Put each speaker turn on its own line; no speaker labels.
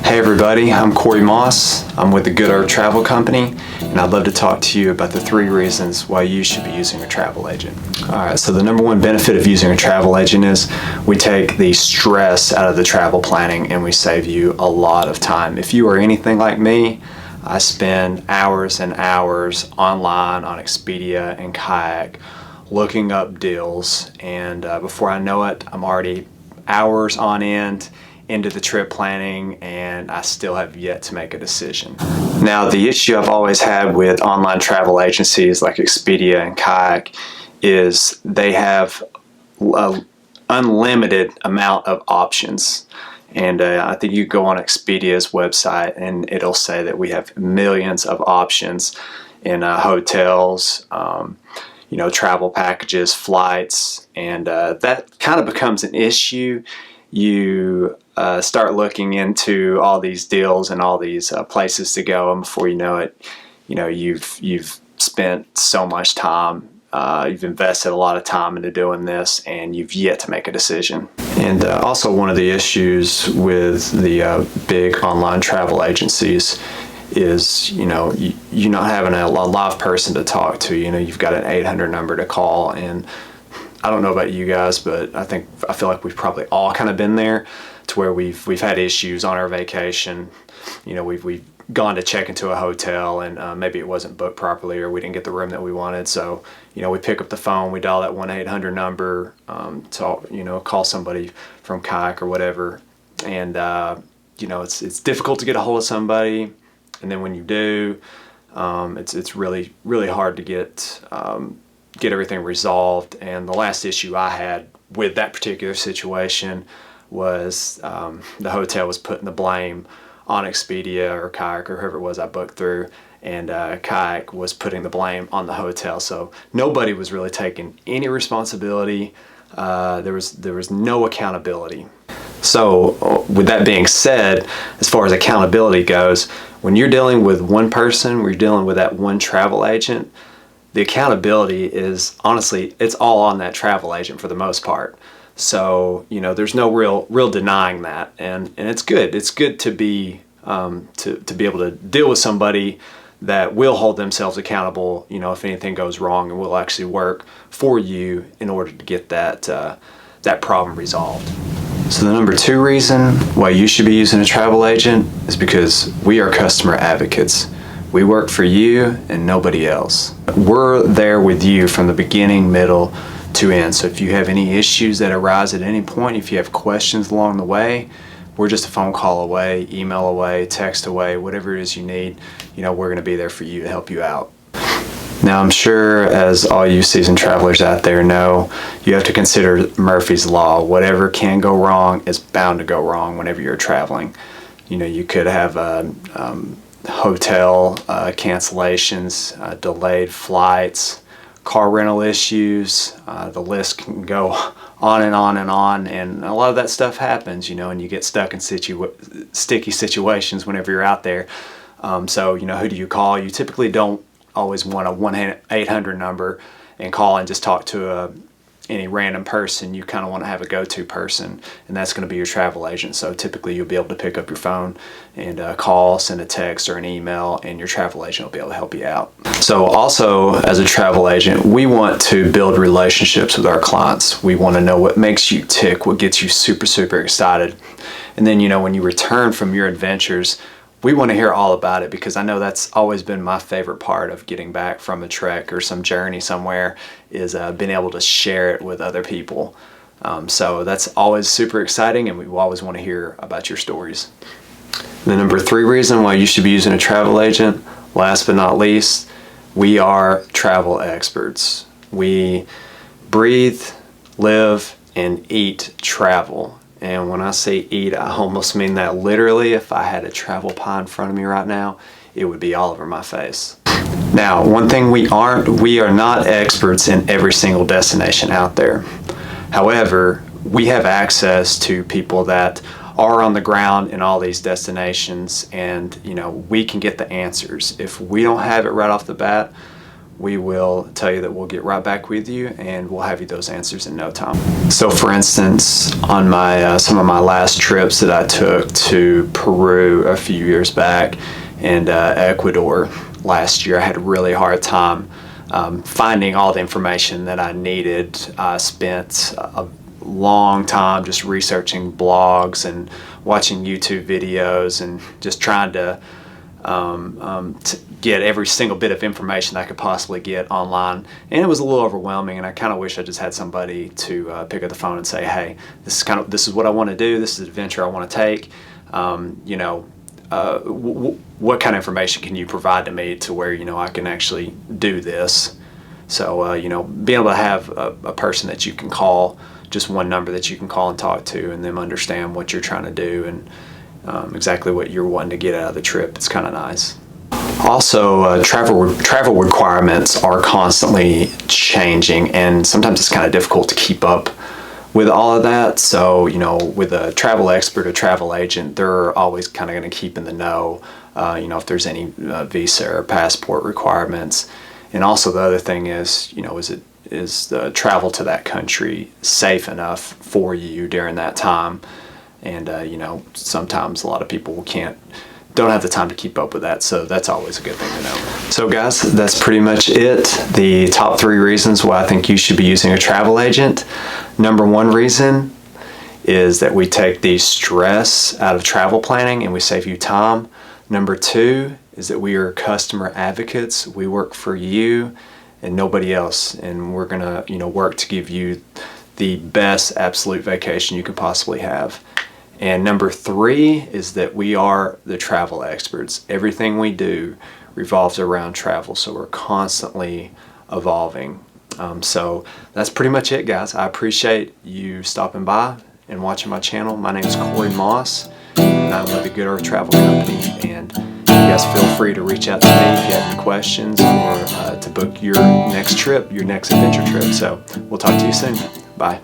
Hey everybody, I'm Corey Moss. I'm with the Good Earth Travel Company, and I'd love to talk to you about the 3 reasons why you should be using a travel agent. Alright, so the number 1 benefit of using a travel agent is we take the stress out of the travel planning and we save you a lot of time. If you are anything like me, I spend hours and hours online on Expedia and Kayak looking up deals, and before I know it, I'm already hours on end into the trip planning and I still have yet to make a decision. Now, the issue I've always had with online travel agencies like Expedia and Kayak is they have an unlimited amount of options. And I think you go on Expedia's website and it'll say that we have millions of options in hotels, travel packages, flights, and that kind of becomes an issue. You start looking into all these deals and all these places to go, and before you know it, you've spent so much time. You've invested a lot of time into doing this, and you've yet to make a decision. And also, one of the issues with the big online travel agencies is, you not having a live person to talk to. You've got an 800 number to call, and I don't know about you guys, but I feel like we've probably all kind of been there, to where we've had issues on our vacation. We've gone to check into a hotel and maybe it wasn't booked properly, or we didn't get the room that we wanted. So we pick up the phone, we dial that 1-800 number, call somebody from Kayak or whatever, and it's difficult to get a hold of somebody. And then when you do, it's really, really hard to get everything resolved. And the last issue I had with that particular situation was the hotel was putting the blame on Expedia or Kayak or whoever it was I booked through, and Kayak was putting the blame on the hotel. So nobody was really taking any responsibility. There was no accountability. So with that being said, as far as accountability goes, when you're dealing with one person, when you're dealing with that one travel agent, the accountability is, honestly, it's all on that travel agent for the most part. So there's no real denying that, and it's good. It's good to be to be able to deal with somebody that will hold themselves accountable. If anything goes wrong, and will actually work for you in order to get that problem resolved. So the number 2 reason why you should be using a travel agent is because we are customer advocates. We work for you and nobody else. We're there with you from the beginning, middle to end. So if you have any issues that arise at any point, if you have questions along the way, we're just a phone call away, email away, text away, whatever it is you need. We're going to be there for you to help you out. Now, I'm sure, as all you seasoned travelers out there know, you have to consider Murphy's Law. Whatever can go wrong is bound to go wrong whenever you're traveling. You could have hotel cancellations, delayed flights, car rental issues. The list can go on and on and on, and a lot of that stuff happens, and you get stuck in sticky situations whenever you're out there. So who do you call? You typically don't always want a 1-800 number and call and just talk to any random person. You kind of want to have a go-to person, and that's going to be your travel agent. So typically you'll be able to pick up your phone and call, send a text or an email, and your travel agent will be able to help you out. So also, as a travel agent, we want to build relationships with our clients. We want to know what makes you tick, what gets you super, super excited. And then, when you return from your adventures, we want to hear all about it, because I know that's always been my favorite part of getting back from a trek or some journey somewhere, is being able to share it with other people. So that's always super exciting, and we always want to hear about your stories. The number 3 reason why you should be using a travel agent, last but not least, we are travel experts. We breathe, live, and eat travel. And when I say eat, I almost mean that literally. If I had a travel pie in front of me right now, it would be all over my face. Now, one thing we are not experts in every single destination out there. However, we have access to people that are on the ground in all these destinations, and we can get the answers. If we don't have it right off the bat, we will tell you that we'll get right back with you and we'll have you those answers in no time. So for instance, on my some of my last trips that I took to Peru a few years back and Ecuador last year, I had a really hard time finding all the information that I needed. I spent a long time just researching blogs and watching YouTube videos and just trying to get every single bit of information I could possibly get online, and it was a little overwhelming. And I kind of wish I just had somebody to pick up the phone and say, "Hey, this is what I want to do. This is an adventure I want to take. What kind of information can you provide to me to where I can actually do this?" So being able to have a person that you can call, just one number that you can call and talk to, and them understand what you're trying to do and exactly what you're wanting to get out of the trip, it's kind of nice. Also, travel requirements are constantly changing, and sometimes it's kind of difficult to keep up with all of that. So, with a travel expert or travel agent, they're always kind of going to keep in the know, if there's any visa or passport requirements. And also the other thing is the travel to that country safe enough for you during that time? And sometimes a lot of people don't have the time to keep up with that, so that's always a good thing to know. So guys, that's pretty much it. The top 3 reasons why I think you should be using a travel agent. Number 1 reason is that we take the stress out of travel planning and we save you time. Number 2 is that we are customer advocates. We work for you and nobody else, and we're gonna work to give you the best absolute vacation you could possibly have. And number 3 is that we are the travel experts. Everything we do revolves around travel, so we're constantly evolving. So that's pretty much it, guys. I appreciate you stopping by and watching my channel. My name is Corey Moss, and I'm with the Good Earth Travel Company. And you guys feel free to reach out to me if you have any questions or to book your next trip, your next adventure trip. So we'll talk to you soon. Bye.